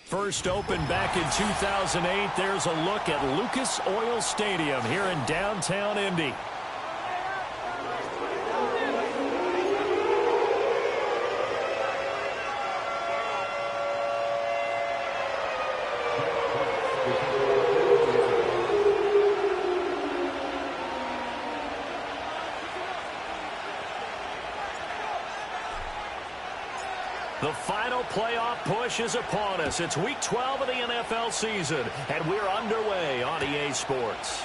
First opened back in 2008. There's a look at Lucas Oil Stadium here in downtown Indy. The final playoff push is upon us. It's Week 12 of the NFL season, and we're underway on EA Sports.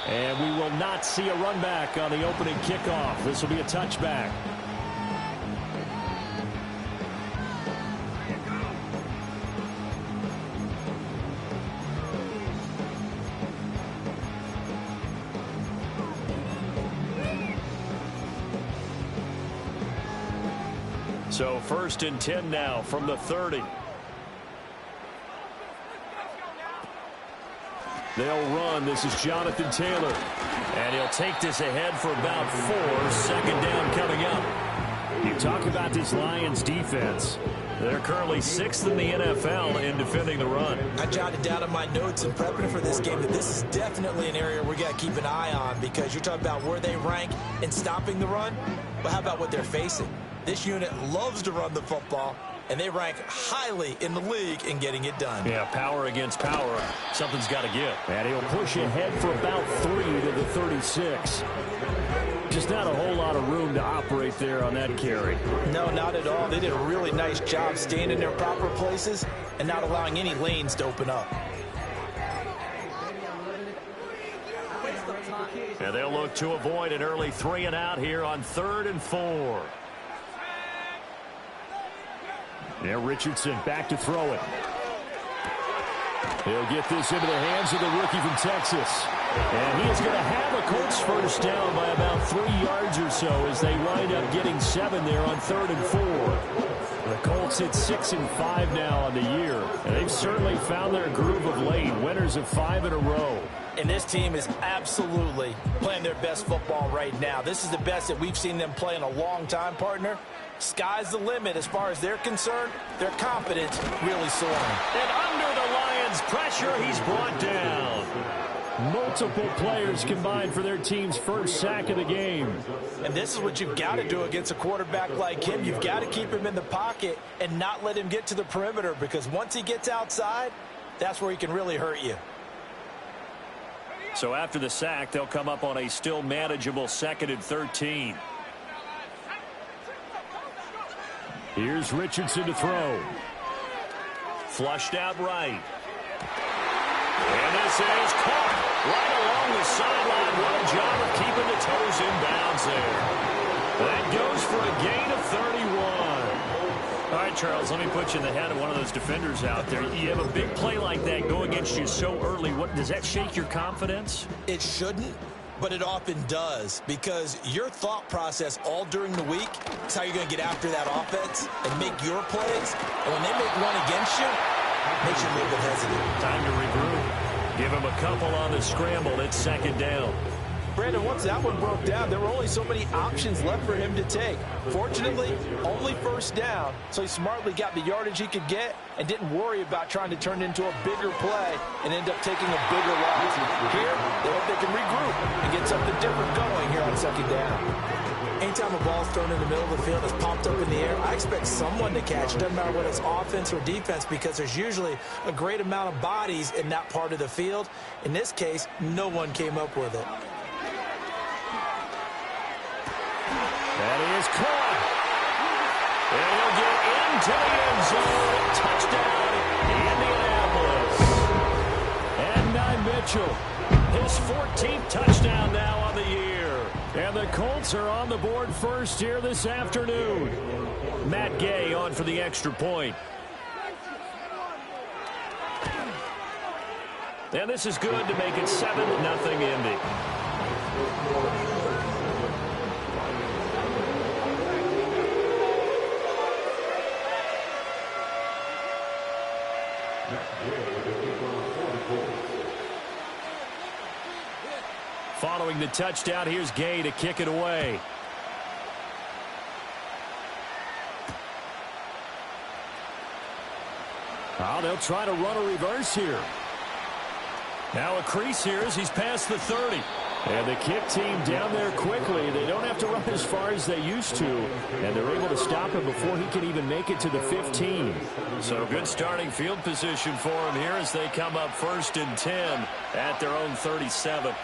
And we will not see a run back on the opening kickoff. This will be a touchback. So 1st and 10 now from the 30. They'll run. This is Jonathan Taylor. And he'll take this ahead for about 4. 2nd down coming up. You talk about this Lions defense. They're currently 6th in the NFL in defending the run. I jotted down in my notes in prepping for this game that this is definitely an area we got to keep an eye on, because you're talking about where they rank in stopping the run. But how about what they're facing? This unit loves to run the football, and they rank highly in the league in getting it done. Yeah, power against power. Something's got to give. And he'll push ahead for about 3 to the 36. Just not a whole lot of room to operate there on that carry. No, not at all. They did a really nice job staying in their proper places and not allowing any lanes to open up. And they'll look to avoid an early 3 and out here on 3rd and 4. Now Richardson back to throw it. He'll get this into the hands of the rookie from Texas. And he is going to have a Colts first down by about 3 yards or so as they wind up getting 7 there on 3rd and 4. The Colts hit 6 and 5 now on the year. And they've certainly found their groove of late. Winners of 5 in a row. And this team is absolutely playing their best football right now. This is the best that we've seen them play in a long time, partner. Sky's the limit as far as they're concerned. Their confidence really soaring. And under the Lions' pressure, he's brought down. Multiple players combined for their team's first sack of the game. And this is what you've got to do against a quarterback like him. You've got to keep him in the pocket and not let him get to the perimeter, because once he gets outside, that's where he can really hurt you. So after the sack, they'll come up on a still manageable 2nd and 13. Here's Richardson to throw. Flushed out right. And this is caught right along the sideline. What a job of keeping the toes in bounds there. That goes for a gain of 31. All right, Charles, let me put you in the head of one of those defenders out there. You have a big play like that go against you so early. What does that shake your confidence? It shouldn't, but it often does, because your thought process all during the week is how you're going to get after that offense and make your plays. And when they make one against you, it makes you a little bit hesitant. Time to regroup. Give him a couple on the scramble. It's 2nd down. Brandon, once that one broke down, there were only so many options left for him to take. Fortunately, only 1st down, so he smartly got the yardage he could get and didn't worry about trying to turn it into a bigger play and end up taking a bigger loss. Here, they hope they can regroup and get something different going here on 2nd down. Anytime a ball's thrown in the middle of the field, it's popped up in the air, I expect someone to catch it. Doesn't matter whether it's offense or defense, because there's usually a great amount of bodies in that part of the field. In this case, no one came up with it. That is caught. And he'll get into the end zone. Touchdown, Indianapolis. And Mitchell, his 14th touchdown now on the year. And the Colts are on the board first here this afternoon. Matt Gay on for the extra point. And this is good to make it 7-0 Indy. Following the touchdown, here's Gay to kick it away. Oh, they'll try to run a reverse here. Now a crease here as he's past the 30. And the kick team down there quickly. They don't have to run as far as they used to. And they're able to stop him before he can even make it to the 15. So good starting field position for him here as they come up 1st and 10 at their own 37.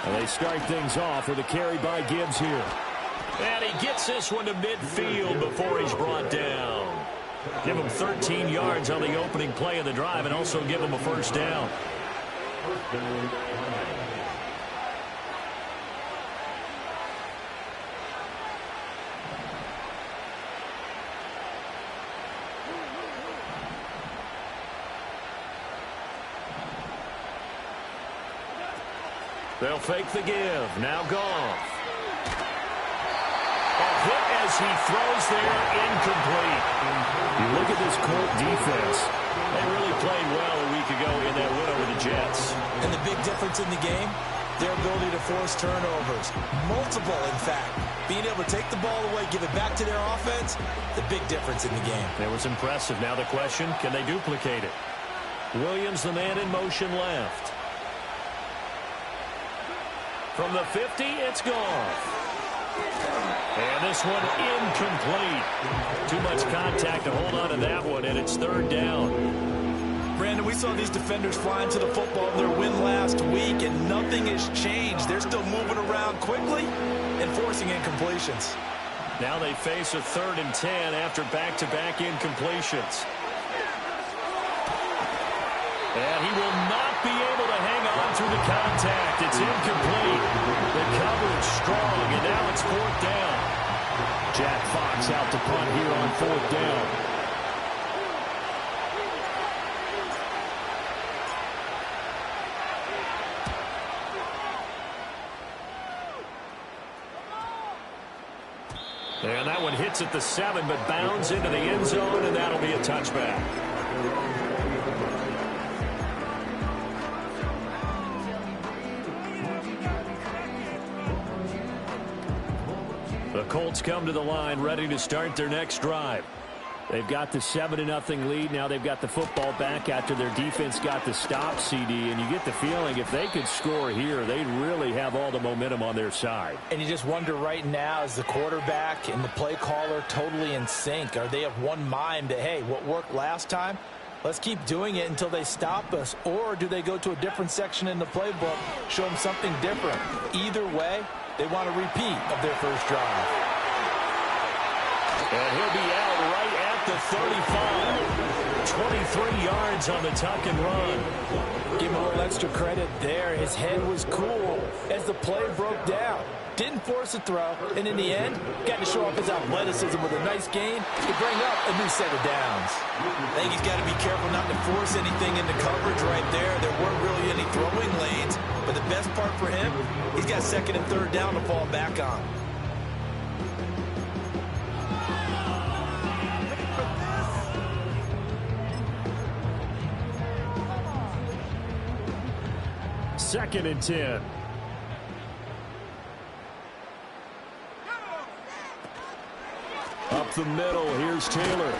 And they start things off with a carry by Gibbs here. And he gets this one to midfield before he's brought down. Give him 13 yards on the opening play of the drive and also give him a first down. They'll fake the give. Now Goff. A hit as he throws there, incomplete. You look at this Colt defense. They really played well a week ago in that win over the Jets. And the big difference in the game, their ability to force turnovers. Multiple, in fact. Being able to take the ball away, give it back to their offense, the big difference in the game. It was impressive. Now the question, can they duplicate it? Williams, the man in motion left. From the 50, it's Goff. And this one incomplete. Too much contact to hold on to that one, and it's 3rd down. Brandon, we saw these defenders flying to the football in their win last week, and nothing has changed. They're still moving around quickly and forcing incompletions. Now they face a 3rd and 10 after back-to-back incompletions. And he will not be able to hang on through the contact. It's incomplete. The coverage strong, and now it's 4th down. Jack Fox out to punt here on 4th down. And that one hits at the 7, but bounds into the end zone, and that'll be a touchback. The Colts come to the line ready to start their next drive. They've got the 7-0 lead. Now they've got the football back after their defense got the stop, CD. And you get the feeling if they could score here, they'd really have all the momentum on their side. And you just wonder right now, is the quarterback and the play caller totally in sync? Are they of one mind that, hey, what worked last time, let's keep doing it until they stop us? Or do they go to a different section in the playbook, show them something different? Either way, they want a repeat of their first drive. And he'll be out right at the 35. 23 yards on the tuck and run. Give him a little extra credit there. His head was cool as the play broke down. Didn't force a throw, and in the end, got to show off his athleticism with a nice gain to bring up a new set of downs. I think he's got to be careful not to force anything into coverage right there. There weren't really any throwing lanes, but the best part for him, he's got 2nd and 3rd down to fall back on. Second and 10. Up the middle, here's Taylor.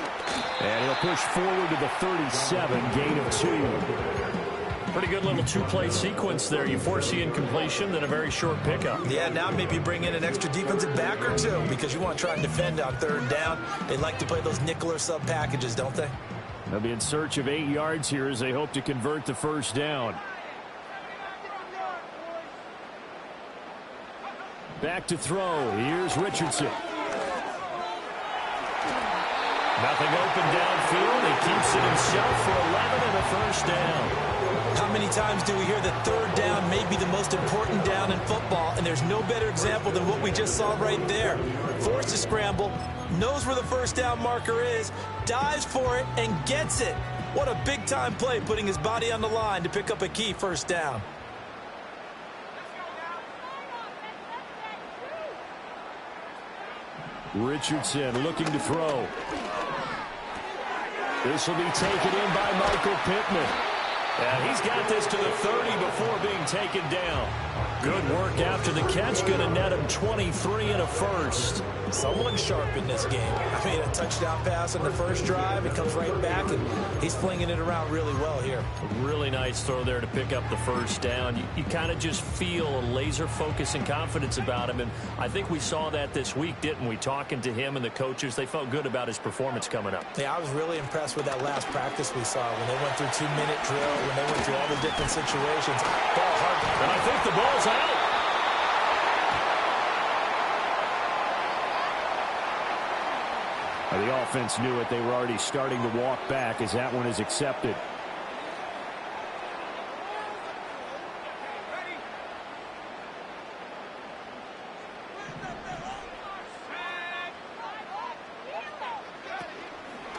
And he'll push forward to the 37, gain of 2. Pretty good little two-play sequence there. You force the incompletion, then a very short pickup. Yeah, now maybe bring in an extra defensive back or two because you want to try and defend on 3rd down. They like to play those nickel or sub packages, don't they? They'll be in search of 8 yards here as they hope to convert the first down. Back to throw. Here's Richardson. Nothing open downfield. He keeps it himself for 11 and a first down. How many times do we hear that 3rd down may be the most important down in football, and there's no better example than what we just saw right there. Forced to scramble, knows where the first down marker is, dives for it, and gets it. What a big-time play, putting his body on the line to pick up a key first down. Richardson looking to throw. This will be taken in by Michael Pittman. And he's got this to the 30 before being taken down. Good work after the catch. Going to net him 23 and a first. Someone's sharp in this game. I mean, a touchdown pass on the first drive. It comes right back, and he's flinging it around really well here. Really nice throw there to pick up the first down. You kind of just feel a laser focus and confidence about him, and I think we saw that this week, didn't we? Talking to him and the coaches, they felt good about his performance coming up. Yeah, I was really impressed with that last practice we saw when they went through 2-minute drill, when they went through all the different situations. Ball hard. And I think the ball's out. The offense knew it. They were already starting to walk back as that one is accepted.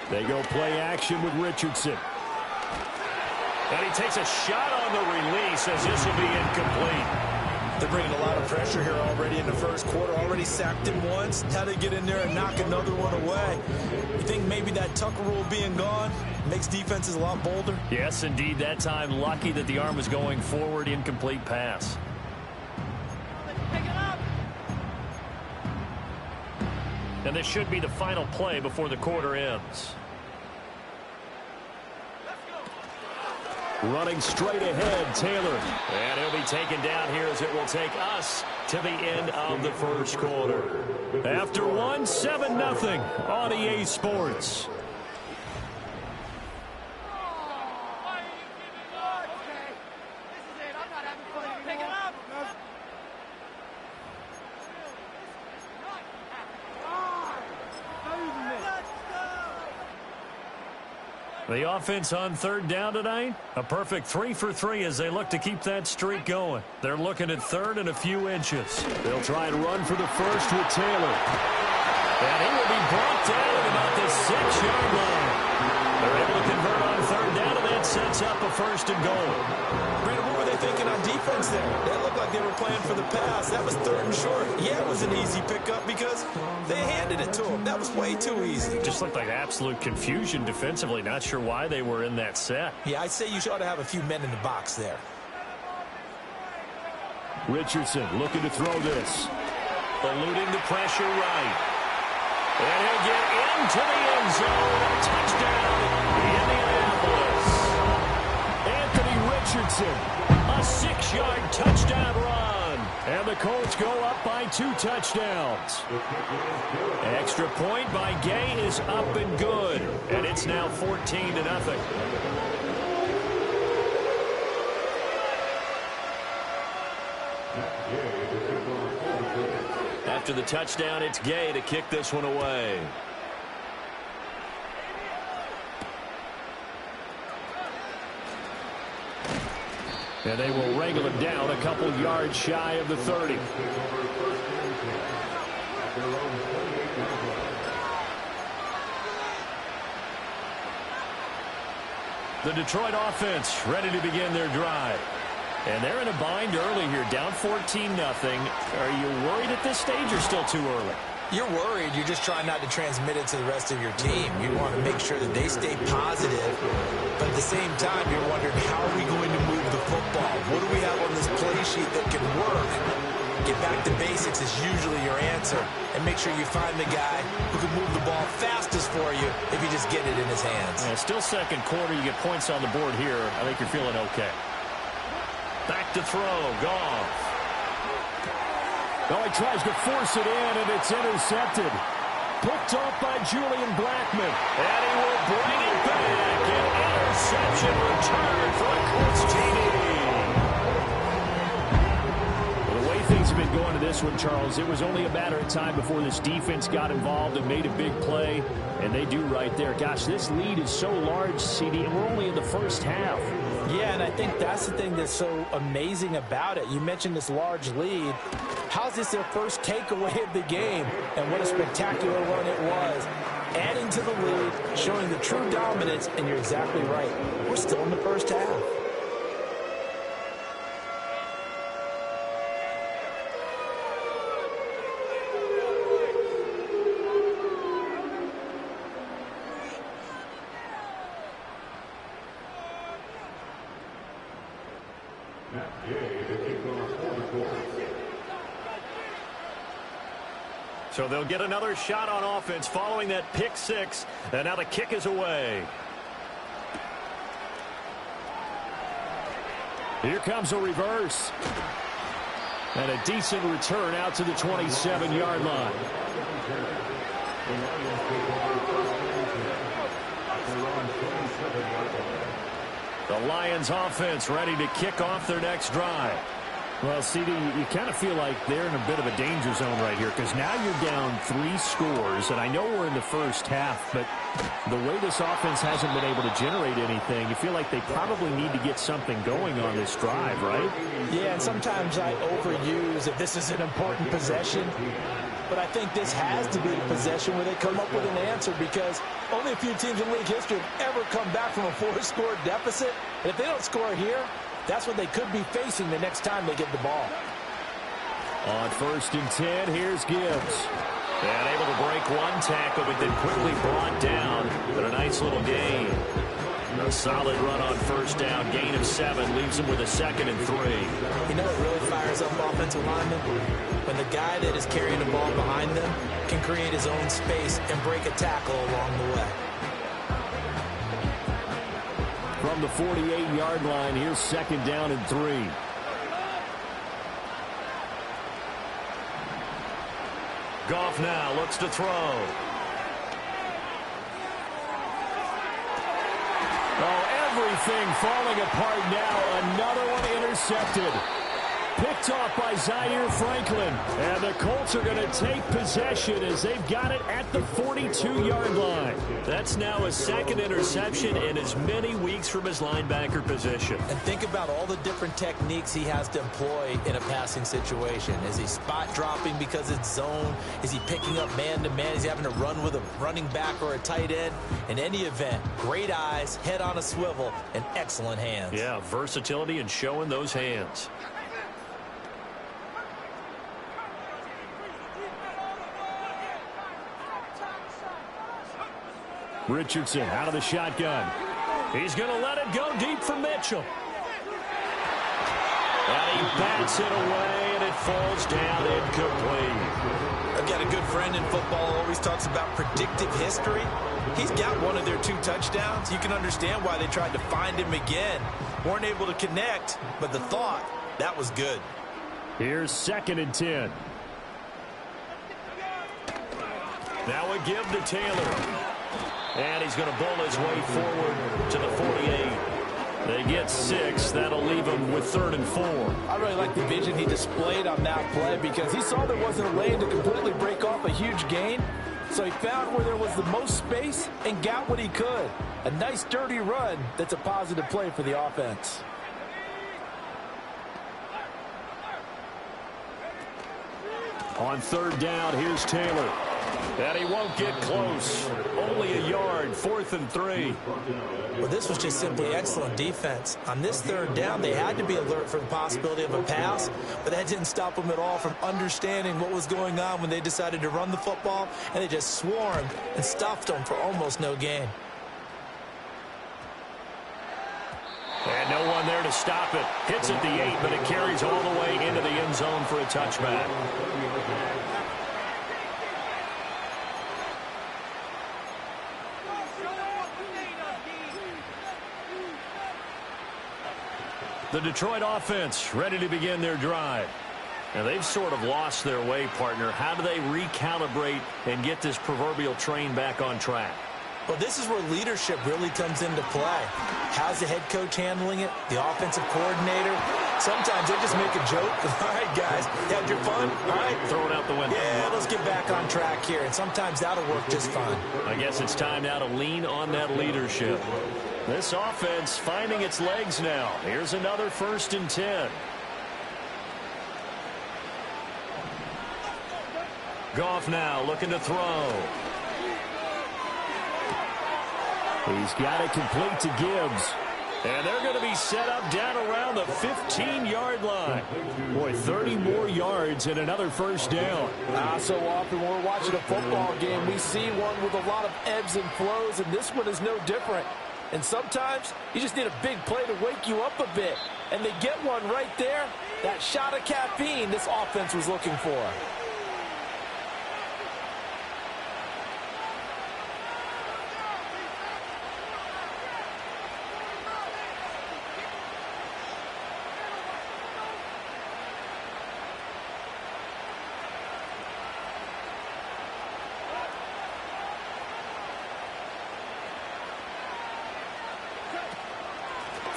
They go play action with Richardson. And he takes a shot on the release as this will be incomplete. They're bringing a lot of pressure here already in the first quarter. Already sacked him once. How to get in there and knock another one away. You think maybe that Tucker rule being gone makes defenses a lot bolder? Yes, indeed. That time, lucky that the arm was going forward. Incomplete pass. And this should be the final play before the quarter ends. Running straight ahead, Taylor. And he'll be taken down here as it will take us to the end of the first quarter. After one, 7-0 on EA Sports. The offense on third down tonight, a perfect 3 for 3 as they look to keep that streak going. They're looking at third and a few inches. They'll try and run for the first with Taylor. And he will be brought down at about the 6-yard line. They're able to convert on third down, and that sets up a first and goal. Brandon, what were they thinking on defense there? They looked like they were playing for the pass. That was third and short. Yeah, it was an easy pickup because they handed it to him. That was way too easy. Just looked like absolute confusion defensively. Not sure why they were in that set. Yeah, I'd say you ought to have a few men in the box there. Richardson looking to throw this. Eluding the pressure right. And he'll get into the end zone. Touchdown, Indianapolis. Anthony Richardson, a 6-yard touchdown run. And the Colts go up by 2 touchdowns. Extra point by Gay is up and good. And it's now 14-0. After the touchdown, it's Gay to kick this one away. And they will wrangle him down a couple yards shy of the 30. The Detroit offense ready to begin their drive. And they're in a bind early here, down 14-0. Are you worried at this stage or still too early? You're worried. You're just trying not to transmit it to the rest of your team. You want to make sure that they stay positive. But at the same time, you're wondering, how are we going to move the football? What do we have on this play sheet that can work? Get back to basics is usually your answer. And make sure you find the guy who can move the ball fastest for you if you just get it in his hands. Yeah, still second quarter. You get points on the board here. I think you're feeling okay. Back to throw. Goff. Oh, he tries to force it in, and it's intercepted. Picked off by Julian Blackmon. And he will bring it back. An interception return for a Colts TD. Well, the way things have been going to this one, Charles, it was only a matter of time before this defense got involved and made a big play. And they do right there. Gosh, this lead is so large, CD, and we're only in the first half. Yeah, and I think that's the thing that's so amazing about it. You mentioned this large lead. How's this their first takeaway of the game? And what a spectacular run it was. Adding to the lead, showing the true dominance, and you're exactly right. We're still in the first half. So they'll get another shot on offense following that pick six. And now the kick is away. Here comes a reverse. And a decent return out to the 27-yard line. The Lions offense ready to kick off their next drive. Well, CD, you kind of feel like they're in a bit of a danger zone right here because now you're down 3 scores, and I know we're in the first half, but the way this offense hasn't been able to generate anything, you feel like they probably need to get something going on this drive, right? Yeah, and sometimes I overuse if this is an important possession, but I think this has to be the possession where they come up with an answer because only a few teams in league history have ever come back from a 4-score deficit, and if they don't score here, that's what they could be facing the next time they get the ball. On 1st and 10, here's Gibbs. And able to break one tackle, but then quickly brought down. But a nice little gain. A solid run on 1st down. Gain of 7 leaves him with a 2nd and 3. You know what really fires up offensive linemen? When the guy that is carrying the ball behind them can create his own space and break a tackle along the way. From the 48-yard line, here's 2nd down and 3. Goff now looks to throw. Oh, everything falling apart now. Another one intercepted. Picked off by Zaire Franklin. And the Colts are going to take possession as they've got it at the 42-yard line. That's now a 2nd interception in as many weeks from his linebacker position. And think about all the different techniques he has to employ in a passing situation. Is he spot dropping because it's zone? Is he picking up man-to-man? Is he having to run with a running back or a tight end? In any event, great eyes, head on a swivel, and excellent hands. Yeah, versatility and showing those hands. Richardson out of the shotgun. He's going to let it go deep for Mitchell. And he bats it away, and it falls down incomplete. I've got a good friend in football who always talks about predictive history. He's got one of their 2 touchdowns. You can understand why they tried to find him again. Weren't able to connect, but the thought, that was good. Here's 2nd and 10. Now a give to Taylor. And he's going to bowl his way forward to the 48. They get 6. That'll leave him with 3rd and 4. I really like the vision he displayed on that play because he saw there wasn't a lane to completely break off a huge gain. So he found where there was the most space and got what he could. A nice, dirty run that's a positive play for the offense. On 3rd down, here's Taylor. And he won't get close. Only a yard, 4th and 3. Well, this was just simply excellent defense. On this 3rd down, they had to be alert for the possibility of a pass, but that didn't stop them at all from understanding what was going on when they decided to run the football, and they just swarmed and stuffed them for almost no gain. And no one there to stop it. Hits at the 8, but it carries all the way into the end zone for a touchback. The Detroit offense ready to begin their drive. Now, they've sort of lost their way, partner. How do they recalibrate and get this proverbial train back on track? Well, this is where leadership really comes into play. How's the head coach handling it? The offensive coordinator? Sometimes they just make a joke. All right, guys, you had your fun? All right. Throw it out the window. Yeah, let's get back on track here. And sometimes that'll work just fine. I guess it's time now to lean on that leadership. This offense finding its legs now. Here's another 1st and 10. Goff now looking to throw. He's got it complete to Gibbs. And they're going to be set up down around the 15-yard line. Boy, 30 more yards and another 1st down. So often when we're watching a football game, we see one with a lot of ebbs and flows, and this one is no different. And sometimes you just need a big play to wake you up a bit. And they get one right there. That shot of caffeine this offense was looking for.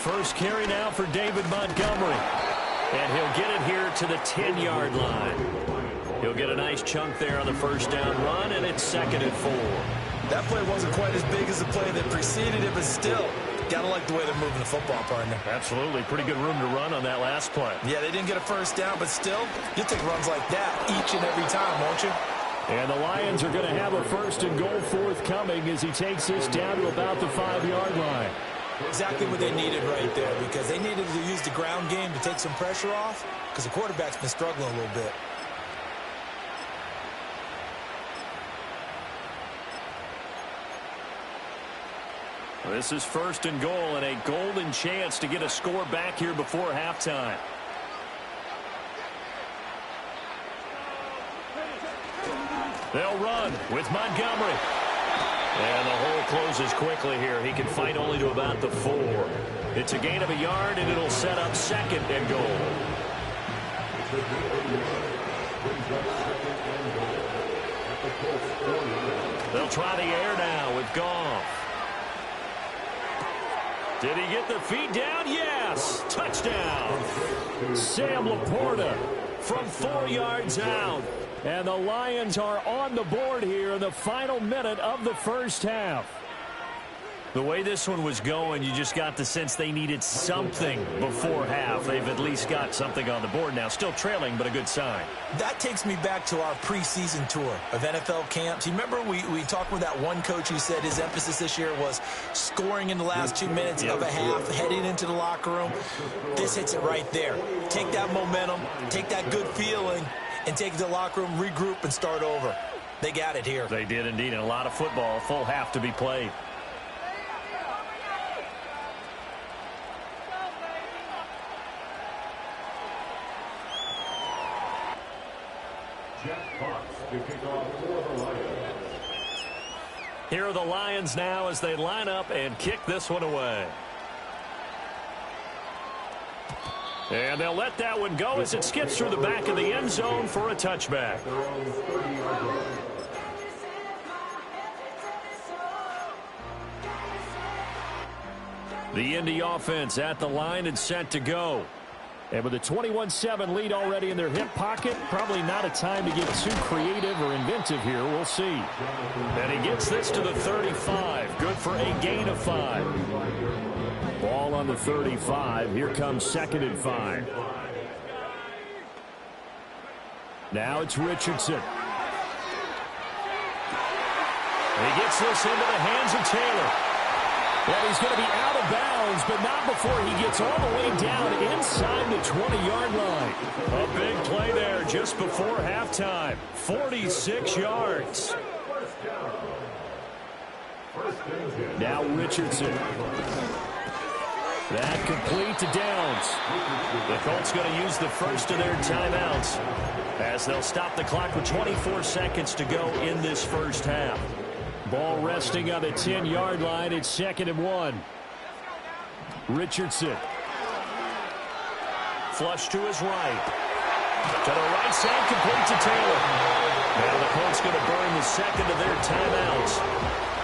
First carry now for David Montgomery. And he'll get it here to the 10-yard line. He'll get a nice chunk there on the first down run, and it's 2nd and 4. That play wasn't quite as big as the play that preceded it, but still, gotta like the way they're moving the football, partner. Absolutely. Pretty good room to run on that last play. Yeah, they didn't get a first down, but still, you'll take runs like that each and every time, won't you? And the Lions are going to have a 1st and goal forthcoming as he takes this down to about the 5-yard line. Exactly what they needed right there, because they needed to use the ground game to take some pressure off, because the quarterback's been struggling a little bit. This is 1st and goal and a golden chance to get a score back here before halftime. They'll run with Montgomery. And the hole closes quickly here. He can fight only to about the 4. It's a gain of a yard, and it'll set up 2nd and goal. They'll try the air now with Goff. Did he get the feet down? Yes. Touchdown. Sam Laporta from 4 yards out. And the Lions are on the board here in the final minute of the first half. The way this one was going, you just got the sense they needed something before half. They've at least got something on the board now. Still trailing, but a good sign. That takes me back to our preseason tour of NFL camps. You remember we talked with that one coach who said his emphasis this year was scoring in the last 2 minutes of a half, heading into the locker room. This hits it right there. Take that momentum, take that good feeling, and take it to the locker room, regroup, and start over. They got it here. They did indeed, and a lot of football, full half to be played. Here are the Lions now as they line up and kick this one away. And they'll let that one go as it skips through the back of the end zone for a touchback. The Indy offense at the line and set to go. And with a 21-7 lead already in their hip pocket, probably not a time to get too creative or inventive here. We'll see. And he gets this to the 35. Good for a gain of 5. Ball on the 35. Here comes 2nd and 5. Now it's Richardson. He gets this into the hands of Taylor. And he's going to be out of bounds, but not before he gets all the way down inside the 20-yard line. A big play there just before halftime. 46 yards. Now Richardson. That complete to Downs. The Colts going to use the first of their timeouts as they'll stop the clock with 24 seconds to go in this first half. Ball resting on the 10-yard line. It's 2nd and 1. Richardson. Flush to his right. To the right side, complete to Taylor. Now the Colts going to burn the second of their timeouts.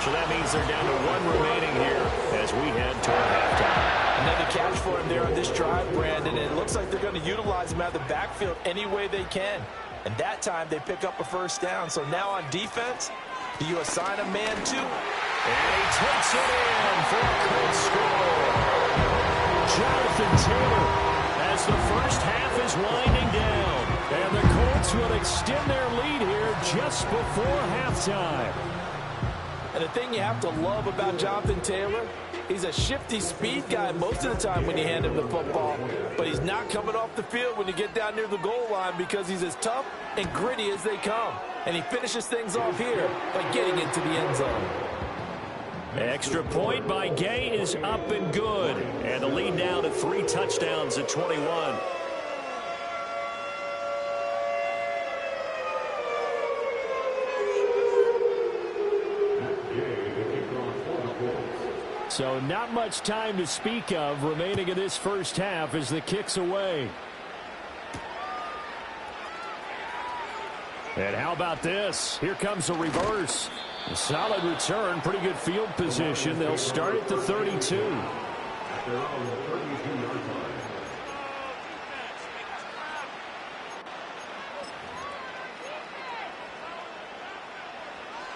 So that means they're down to 1 remaining here as we head toward halftime. Another catch for him there on this drive, Brandon, and it looks like they're going to utilize him out of the backfield any way they can. And that time they pick up a first down. So now on defense, do you assign a man to? And he takes it in for a quick score. Jonathan Taylor as the first half is winding down. And the Colts will extend their lead here just before halftime. And the thing you have to love about Jonathan Taylor, he's a shifty speed guy most of the time when you hand him the football. But he's not coming off the field when you get down near the goal line because he's as tough and gritty as they come. And he finishes things off here by getting into the end zone. Extra point by Gay is up and good. And the lead down to 3 touchdowns at 21. So not much time to speak of remaining in this first half as the kick's away. And how about this? Here comes a reverse. A solid return, pretty good field position. They'll start at the 32.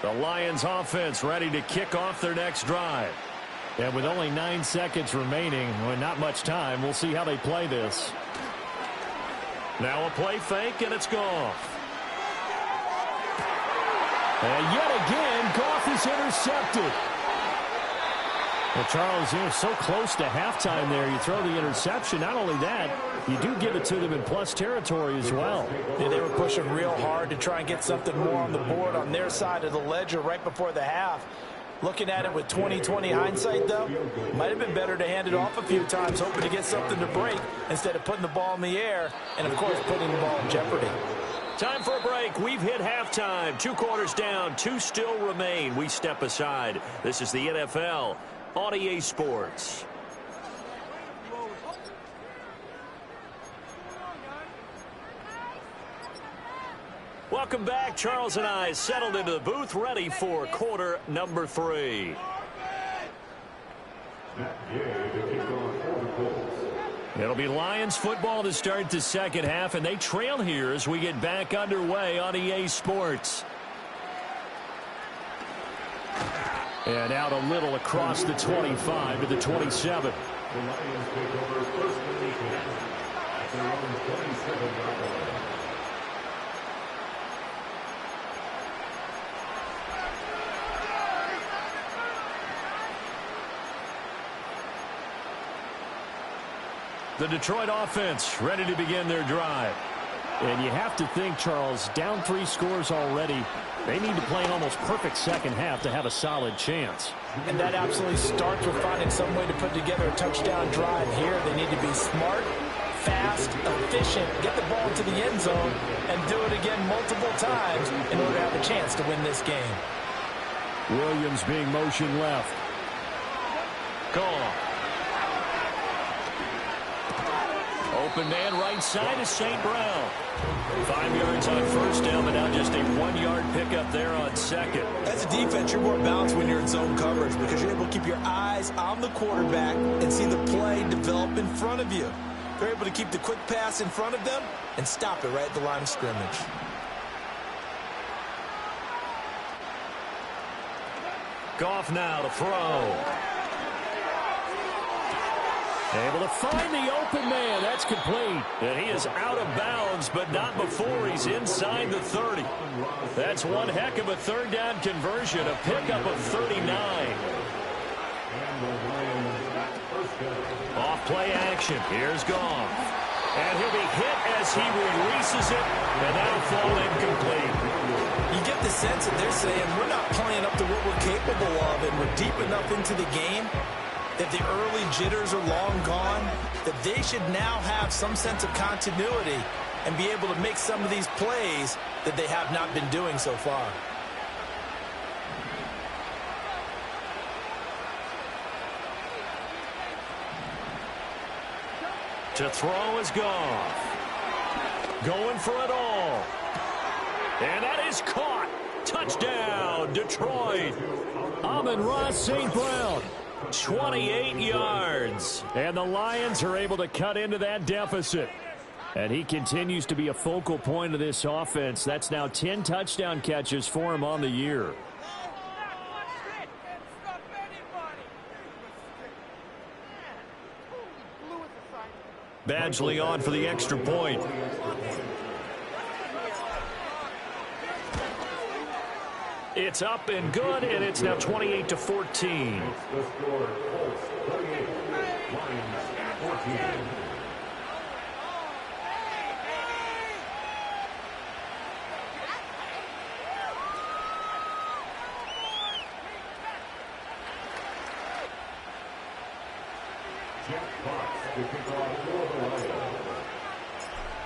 The Lions offense ready to kick off their next drive. And with only 9 seconds remaining, well, not much time, we'll see how they play this. Now a play fake, and it's Goff. And yet again, Goff is intercepted. Well, Charles, you're so close to halftime there. You throw the interception. Not only that, you do give it to them in plus territory as well. Yeah, they were pushing real hard to try and get something more on the board on their side of the ledger right before the half. Looking at it with 20/20 hindsight, though, might have been better to hand it off a few times, hoping to get something to break instead of putting the ball in the air and, of course, putting the ball in jeopardy. Time for a break. We've hit halftime. 2 quarters down. 2 still remain. We step aside. This is the NFL on EA Sports. Welcome back. Charles and I settled into the booth, ready for quarter number 3. It'll be Lions football to start the second half, and they trail here as we get back underway on EA Sports. And out a little across the 25 to the 27. The Lions take over first and 10 at their own 27-yard line. The Detroit offense ready to begin their drive. And you have to think, Charles, down 3 scores already. They need to play an almost perfect second half to have a solid chance. And that absolutely starts with finding some way to put together a touchdown drive here. They need to be smart, fast, efficient, get the ball into the end zone, and do it again multiple times in order to have a chance to win this game. Williams being motion left. Gone. Open man right side is St. Brown. 5 yards on first down, but now just a 1-yard pickup there on second. As a defense, you're more balanced when you're in zone coverage because you're able to keep your eyes on the quarterback and see the play develop in front of you. They're able to keep the quick pass in front of them and stop it right at the line of scrimmage. Goff now to throw. Able to find the open man. That's complete. And he is out of bounds, but not before he's inside the 30. That's one heck of a third down conversion, a pickup of 39. Off play action. Here's Goff. And he'll be hit as he releases it, and that'll fall incomplete. You get the sense that they're saying we're not playing up to what we're capable of, and we're deep enough into the game that the early jitters are long gone, that they should now have some sense of continuity and be able to make some of these plays that they have not been doing so far. To throw is Goff. Going for it all. And that is caught. Touchdown, Detroit. Amon-Ra St. Brown. 28 yards. And the Lions are able to cut into that deficit. And he continues to be a focal point of this offense. That's now 10 touchdown catches for him on the year. Badgley on for the extra point. It's up and good, and it's now 28-14. The score, Colts 28, Lions 14.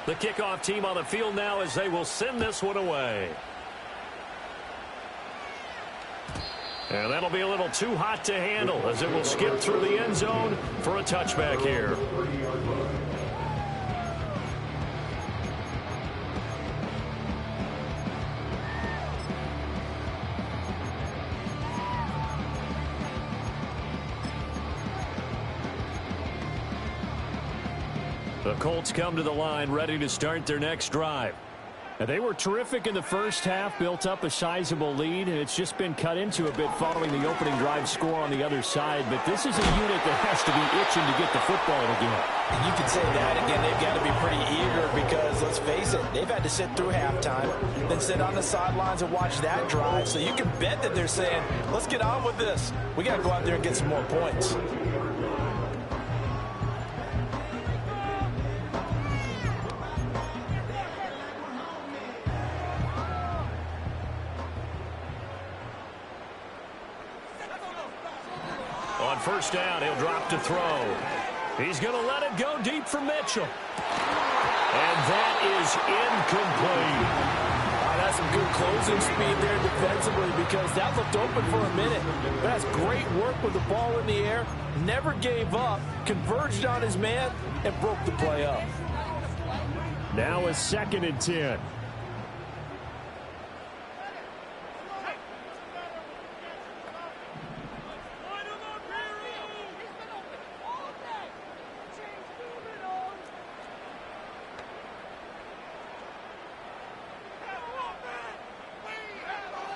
The kickoff team on the field now as they will send this one away. And that'll be a little too hot to handle as it will skip through the end zone for a touchback here. The Colts come to the line ready to start their next drive. Now, they were terrific in the first half, built up a sizable lead, and it's just been cut into a bit following the opening drive score on the other side. But this is a unit that has to be itching to get the football again. And you can say that again. They've got to be pretty eager because, let's face it, they've had to sit through halftime, then sit on the sidelines and watch that drive. So you can bet that they're saying, let's get on with this. We got to go out there and get some more points. On first down, he'll drop to throw. He's going to let it go deep for Mitchell. And that is incomplete. That's some good closing speed there defensively because that looked open for a minute. But that's great work with the ball in the air. Never gave up, converged on his man, and broke the play up. Now a 2nd and 10.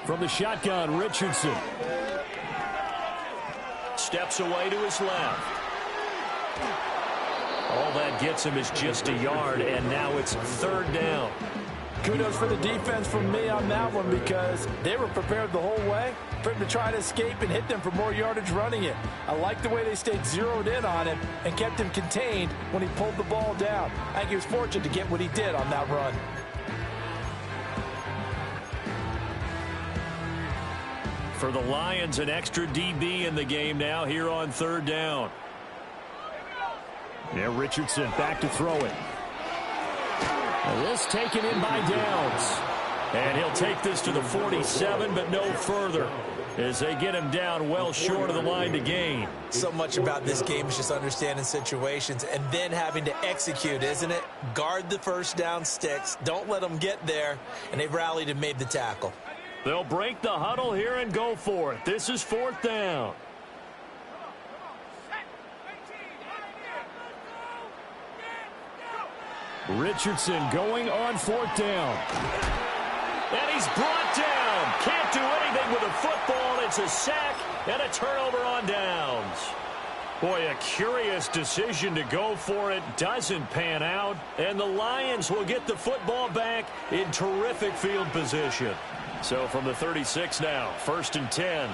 From the shotgun, Richardson. Steps away to his left. All that gets him is just a yard, and now it's 3rd down. Kudos for the defense from me on that one because they were prepared the whole way for him to try to escape and hit them for more yardage running it. I like the way they stayed zeroed in on him and kept him contained when he pulled the ball down. I think he was fortunate to get what he did on that run. For the Lions, an extra DB in the game now here on 3rd down. Yeah, Richardson back to throw it. And this taken in by Downs. And he'll take this to the 47, but no further, as they get him down well short of the line to gain. So much about this game is just understanding situations and then having to execute, isn't it? Guard the first down sticks. Don't let them get there. And they've rallied and made the tackle. They'll break the huddle here and go for it. This is 4th down. Richardson going on 4th down. And he's brought down. Can't do anything with the football. It's a sack and a turnover on downs. Boy, a curious decision to go for it. Doesn't pan out. And the Lions will get the football back in terrific field position. So from the 36 now, 1st and 10.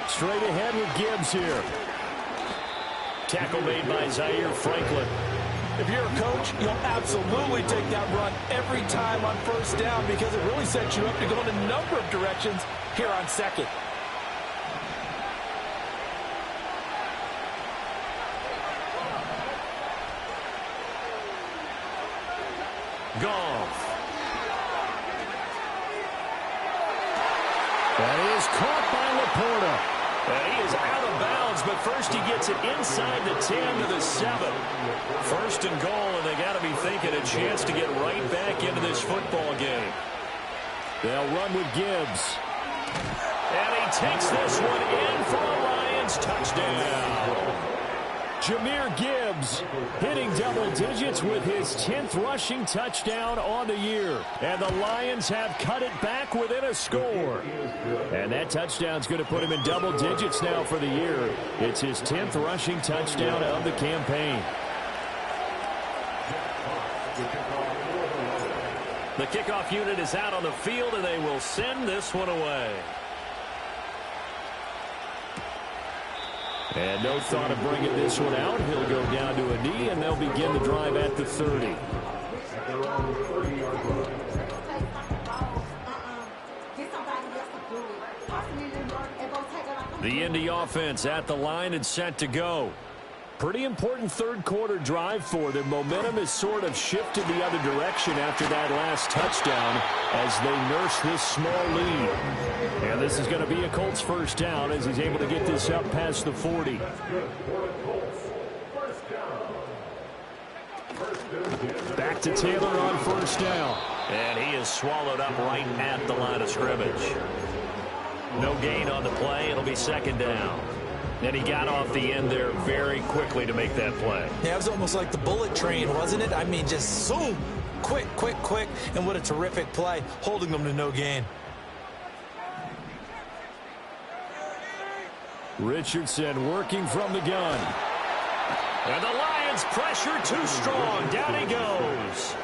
Straight ahead with Gibbs here. Tackle made by Zaire Franklin. If you're a coach, you'll absolutely take that run every time on 1st down because it really sets you up to go in a number of directions here on 2nd. Goff. That is caught by Laporta. And he is out of bounds, but first he gets it inside the 10 to the 7. 1st and goal, and they got to be thinking a chance to get right back into this football game. They'll run with Gibbs. And he takes this one in for a Lions touchdown. Jahmyr Gibbs hitting double digits with his 10th rushing touchdown on the year. And the Lions have cut it back within a score. And that touchdown's going to put him in double digits now for the year. It's his 10th rushing touchdown of the campaign. The kickoff unit is out on the field, and they will send this one away. And no thought of bringing this one out. He'll go down to a knee, and they'll begin the drive at the 30. The Indy offense at the line and set to go. Pretty important third quarter drive for them. Momentum has sort of shifted the other direction after that last touchdown as they nurse this small lead. And this is going to be a Colts 1st down as he's able to get this up past the 40. Back to Taylor on 1st down. And he is swallowed up right at the line of scrimmage. No gain on the play. It'll be 2nd down. And he got off the end there very quickly to make that play. Yeah, it was almost like the bullet train, wasn't it? I mean, just zoom, quick, quick, quick, and what a terrific play, holding them to no gain. Richardson working from the gun. And the Lions pressure too strong. Down he goes.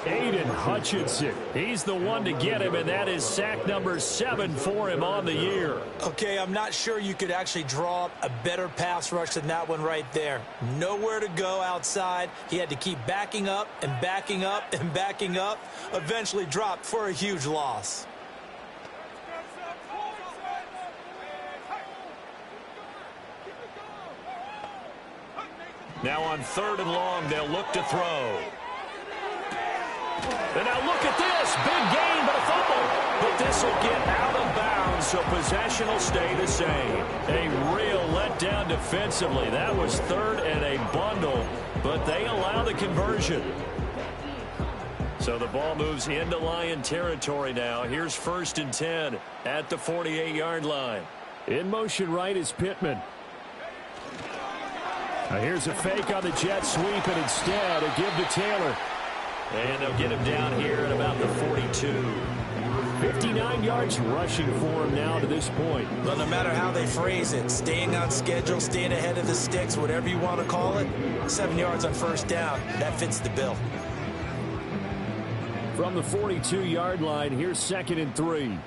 Aiden Hutchinson. He's the one to get him, and that is sack number 7 for him on the year. Okay, I'm not sure you could actually draw up a better pass rush than that one right there. Nowhere to go outside. He had to keep backing up and backing up and backing up. Eventually dropped for a huge loss. Now on 3rd and long, they'll look to throw. And now look at this. Big gain, but a fumble. But this will get out of bounds, so possession will stay the same. A real letdown defensively. That was 3rd and a bundle, but they allow the conversion. So the ball moves into Lion territory now. Here's 1st and 10 at the 48-yard line. In motion right is Pittman. Now here's a fake on the jet sweep, and instead a give to Taylor. And they'll get him down here at about the 42. 59 yards rushing for him now to this point. Well, no matter how they phrase it, staying on schedule, staying ahead of the sticks, whatever you want to call it, 7 yards on 1st down, that fits the bill. From the 42-yard line, here's 2nd and 3.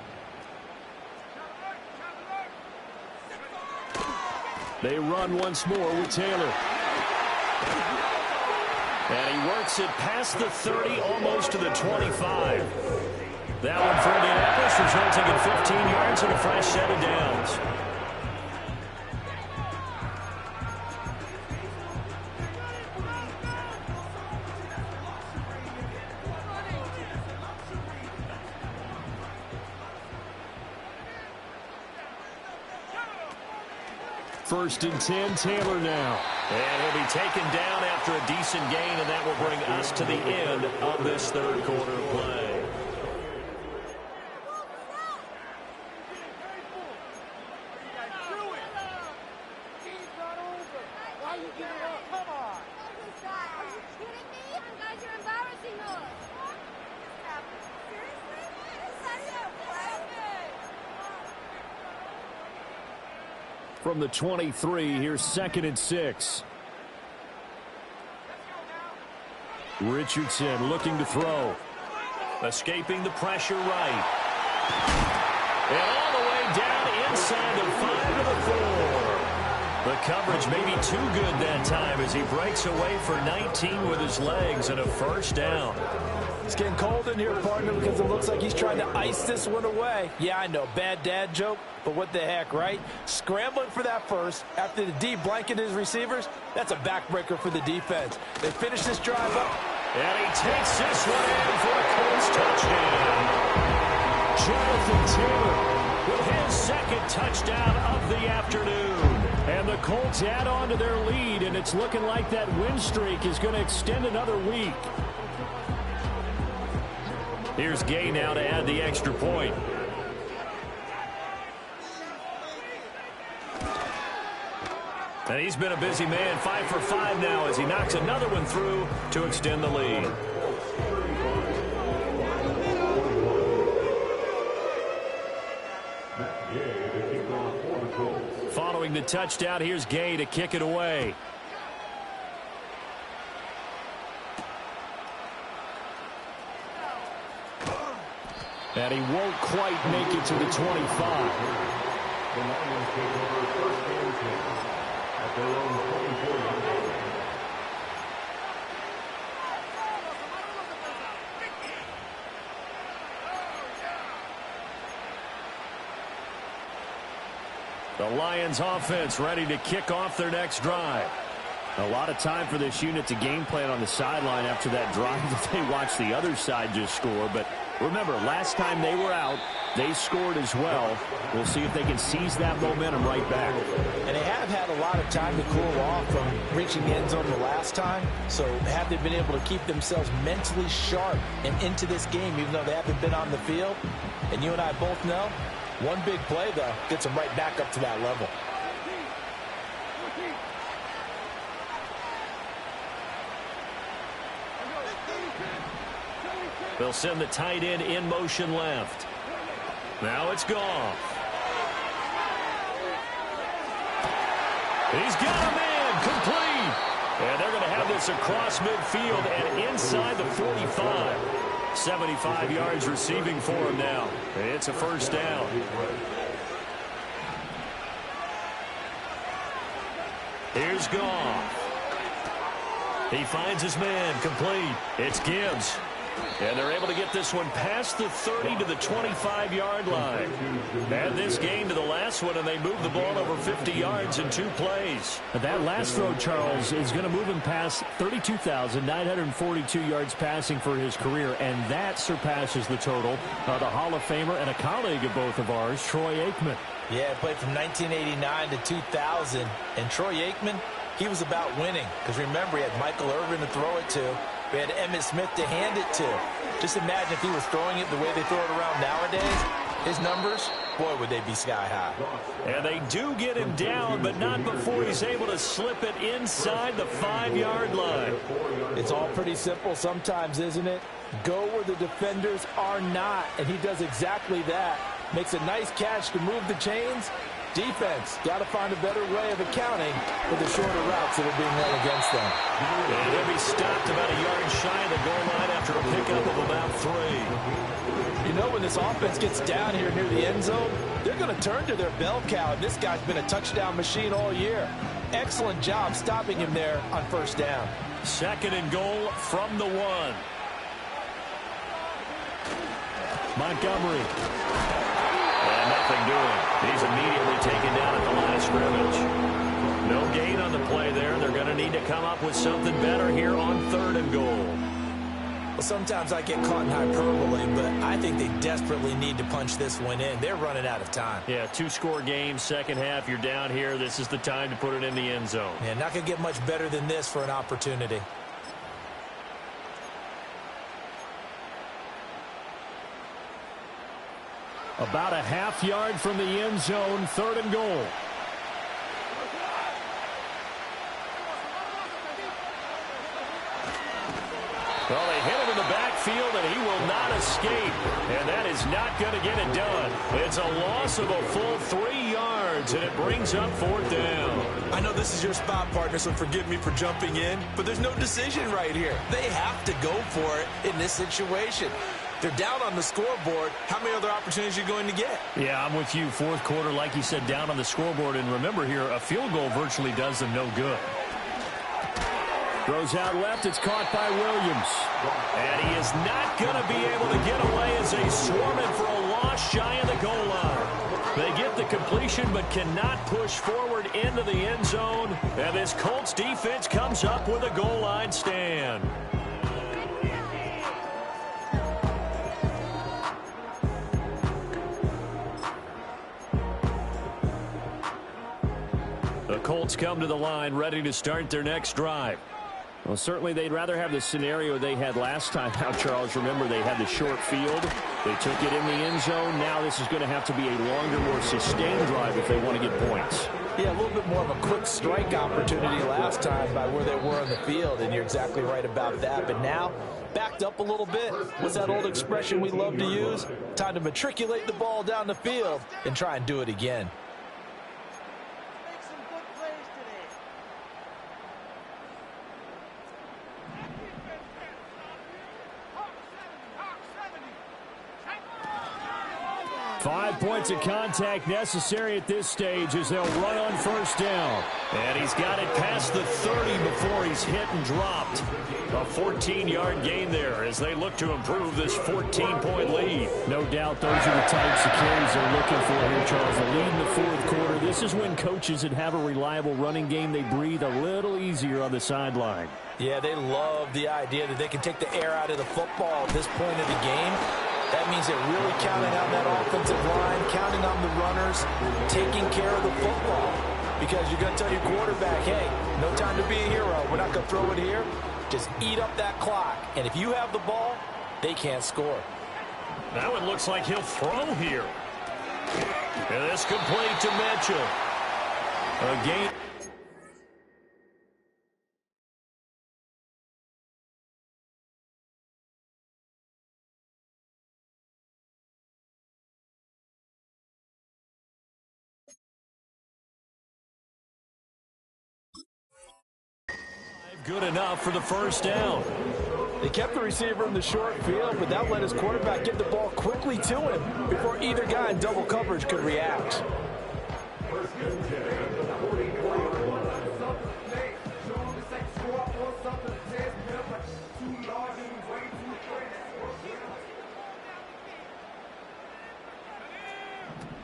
They run once more with Taylor. And he works it past the 30, almost to the 25. That one for Indianapolis, resulting in 15 yards and a fresh set of downs. First and 10, Taylor now. And he'll be taken down after a decent gain, and that will bring us to the end of this 3rd quarter play. From the 23, here's 2nd and 6. Richardson looking to throw. Escaping the pressure right. And all the way down inside the 5 to the 4. The coverage may be too good that time as he breaks away for 19 with his legs and a 1st down. It's getting cold in here, partner, because it looks like he's trying to ice this one away. Yeah, I know, bad dad joke, but what the heck, right? Scrambling for that first after the D blanket his receivers, that's a backbreaker for the defense. They finish this drive up. And he takes this one in for a Colts touchdown. Jonathan Taylor with his 2nd touchdown of the afternoon. And the Colts add on to their lead, and it's looking like that win streak is going to extend another week. Here's Gay now to add the extra point. And he's been a busy man, 5 for 5 now as he knocks another one through to extend the lead. Following the touchdown, here's Gay to kick it away. And he won't quite make it to the 25. The Lions take over 1st and 10 at their own 24-yard line. The Lions offense ready to kick off their next drive. A lot of time for this unit to game plan on the sideline after that drive that they watched the other side just score. But remember, last time they were out, they scored as well. We'll see if they can seize that momentum right back. And they have had a lot of time to cool off from reaching the end zone the last time. So have they been able to keep themselves mentally sharp and into this game, even though they haven't been on the field? And you and I both know, one big play, though, gets them right back up to that level. They'll send the tight end in motion left. Now it's Goff. He's got a man complete. And they're going to have this across midfield and inside the 45. 75 yards receiving for him now. It's a first down. Here's Goff. He finds his man complete. It's Gibbs. And they're able to get this one past the 30 to the 25-yard line. Add this game to the last one, and they move the ball over 50 yards in 2 plays. That last throw, Charles, is going to move him past 32,942 yards passing for his career, and that surpasses the total of the Hall of Famer and a colleague of both of ours, Troy Aikman. Yeah, played from 1989 to 2000, and Troy Aikman, he was about winning. Because remember, he had Michael Irvin to throw it to. We had Emmitt Smith to hand it to. Just imagine if he was throwing it the way they throw it around nowadays. His numbers, boy, would they be sky high. And they do get him down, but not before he's able to slip it inside the 5-yard line. It's all pretty simple sometimes, isn't it? Go where the defenders are not, and he does exactly that. Makes a nice catch to move the chains. Defense, got to find a better way of accounting for the shorter routes that are being run against them. And he'll be stopped about a yard shy of the goal line after a pickup of about 3. You know, when this offense gets down here near the end zone, they're going to turn to their bell cow, and this guy's been a touchdown machine all year. Excellent job stopping him there on first down. 2nd and goal from the 1. Montgomery. And nothing doing. He's immediately taken down at the line of scrimmage. No gain on the play there. They're going to need to come up with something better here on 3rd and goal. Well, sometimes I get caught in hyperbole, but I think they desperately need to punch this one in. They're running out of time. Yeah, 2-score game, second half. You're down here. This is the time to put it in the end zone. Yeah, not going to get much better than this for an opportunity. About a half yard from the end zone, 3rd and goal. Well, they hit him in the backfield, and he will not escape. And that is not going to get it done. It's a loss of a full 3 yards, and it brings up 4th down. I know this is your spot, partner, so forgive me for jumping in, but there's no decision right here. They have to go for it in this situation. They're down on the scoreboard. How many other opportunities are you going to get? Yeah, I'm with you. 4th quarter, like you said, down on the scoreboard. And remember here, a field goal virtually does them no good. Throws out left. It's caught by Williams. And he is not going to be able to get away as they swarm it for a loss shy of the goal line. They get the completion but cannot push forward into the end zone. And this Colts defense comes up with a goal line stand. The Colts come to the line ready to start their next drive. Well, certainly they'd rather have the scenario they had last time. Now, Charles, remember they had the short field. They took it in the end zone. Now this is going to have to be a longer, more sustained drive if they want to get points. Yeah, a little bit more of a quick strike opportunity last time by where they were on the field, and you're exactly right about that. But now, backed up a little bit. What's that old expression we love to use? Time to matriculate the ball down the field and try and do it again. 5 points of contact necessary at this stage as they'll run on first down. And he's got it past the 30 before he's hit and dropped. A 14-yard gain there as they look to improve this 14-point lead. No doubt those are the types of carries they're looking for here, Charles. The lead in the 4th quarter. This is when coaches that have a reliable running game, they breathe a little easier on the sideline. Yeah, they love the idea that they can take the air out of the football at this point of the game. That means they're really counting on that offensive line, counting on the runners, taking care of the football. Because you're going to tell your quarterback, hey, no time to be a hero. We're not going to throw it here. Just eat up that clock. And if you have the ball, they can't score. That one looks like he'll throw here. And this complete to Mitchell. A gain. Good enough for the first down. They kept the receiver in the short field, but that let his quarterback get the ball quickly to him before either guy in double coverage could react.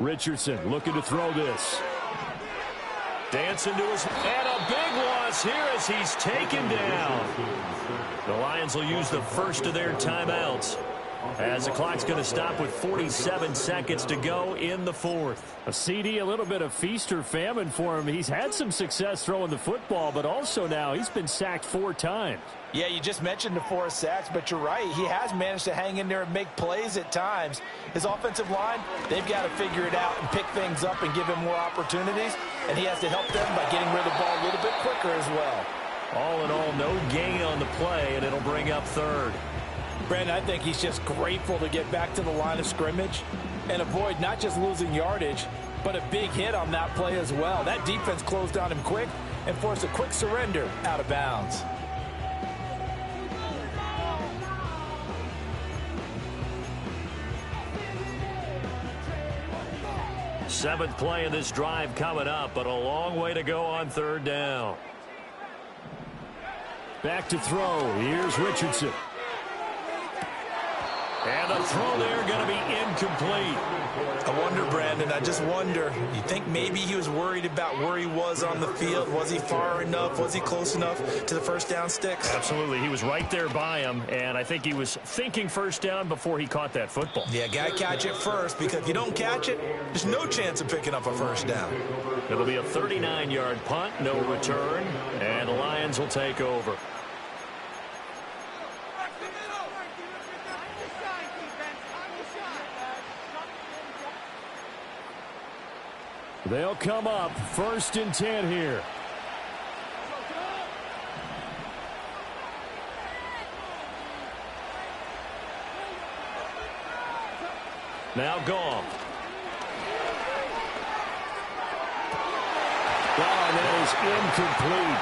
Richardson looking to throw this. Dancing to his, and a big loss here as he's taken down. The Lions will use the first of their timeouts as the clock's going to stop with 47 seconds to go in the fourth. A CD, a little bit of feast or famine for him. He's had some success throwing the football, but also now he's been sacked 4 times. Yeah, you just mentioned the 4 sacks, but you're right. He has managed to hang in there and make plays at times. His offensive line, they've got to figure it out and pick things up and give him more opportunities, and he has to help them by getting rid of the ball a little bit quicker as well. All in all, no gain on the play, and it'll bring up third. Brandon, I think he's just grateful to get back to the line of scrimmage and avoid not just losing yardage, but a big hit on that play as well. That defense closed on him quick and forced a quick surrender out of bounds. Seventh play of this drive coming up, but a long way to go on third down. Back to throw. Here's Richardson. And the throw there going to be incomplete. I wonder, Brandon, I just wonder. You think maybe he was worried about where he was on the field? Was he far enough? Was he close enough to the first down sticks? Absolutely. He was right there by him, and I think he was thinking first down before he caught that football. Yeah, got to catch it first, because if you don't catch it, there's no chance of picking up a first down. It'll be a 39-yard punt, no return, and the Lions will take over. They'll come up 1st and 10 here. Now Goff. That is incomplete.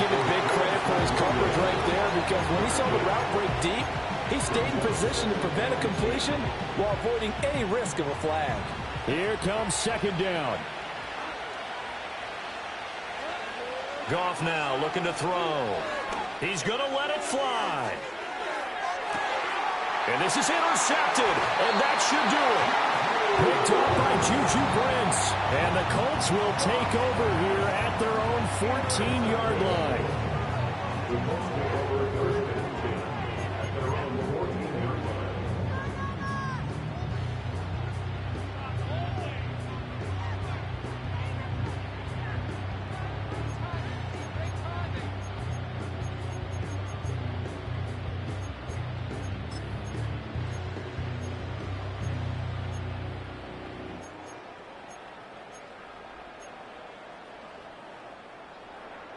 Give him big credit for his coverage right there, because when he saw the route break deep, he stayed in position to prevent a completion while avoiding any risk of a flag. Here comes 2nd down. Goff now looking to throw. He's going to let it fly. And this is intercepted, and that should do it. Picked up by Juju Brents. And the Colts will take over here at their own 14-yard line.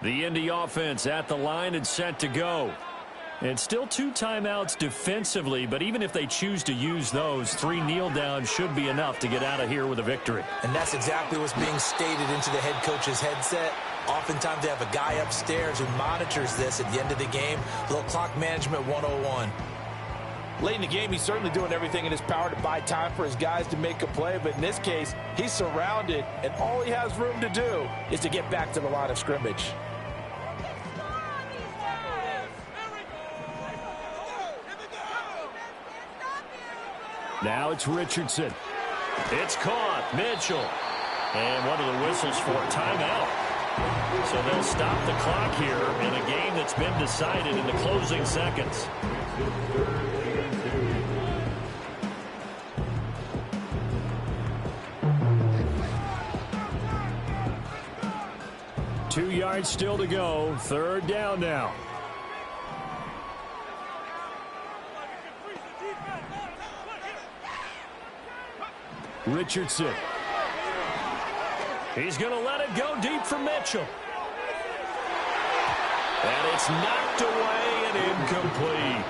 The Indy offense at the line and set to go. And still 2 timeouts defensively, but even if they choose to use those, 3 kneel downs should be enough to get out of here with a victory. And that's exactly what's being stated into the head coach's headset. Oftentimes they have a guy upstairs who monitors this at the end of the game. A little clock management 101. Late in the game, he's certainly doing everything in his power to buy time for his guys to make a play, but in this case, he's surrounded, and all he has room to do is to get back to the line of scrimmage. Now it's Richardson. It's caught. Mitchell. And one of the whistles for a timeout. So they'll stop the clock here in a game that's been decided in the closing seconds. Two yards still to go. 3rd down now. Richardson. He's going to let it go deep for Mitchell. And it's knocked away and incomplete.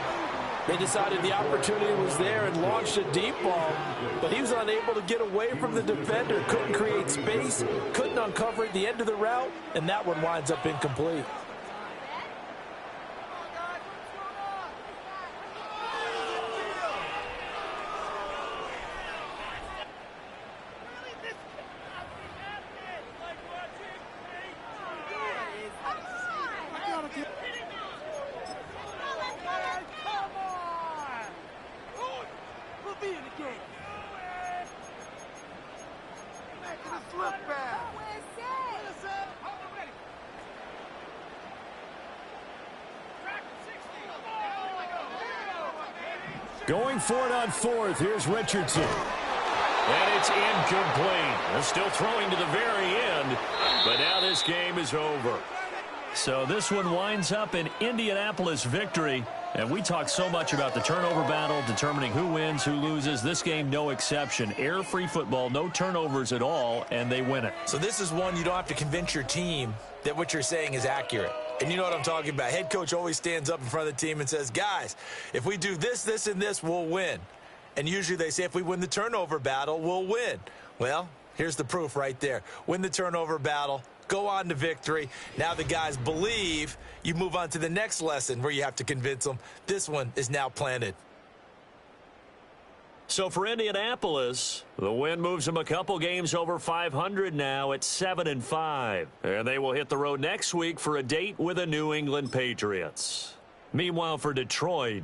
They decided the opportunity was there and launched a deep ball, but he was unable to get away from the defender, couldn't create space, couldn't uncover at the end of the route, and that one winds up incomplete. Going for it on fourth. Here's Richardson. And it's incomplete. They're still throwing to the very end, but now this game is over. So this one winds up an Indianapolis victory. And we talk so much about the turnover battle, determining who wins, who loses. This game, no exception. Air-free football, no turnovers at all, and they win it. So this is one you don't have to convince your team that what you're saying is accurate. And you know what I'm talking about. Head coach always stands up in front of the team and says, guys, if we do this, this, and this, we'll win. And usually they say if we win the turnover battle, we'll win. Well, here's the proof right there. Win the turnover battle. Go on to victory. Now the guys believe. You move on to the next lesson where you have to convince them. This one is now planted. So for Indianapolis, the win moves them a couple games over 500 now at 7-5. And they will hit the road next week for a date with the New England Patriots. Meanwhile, for Detroit,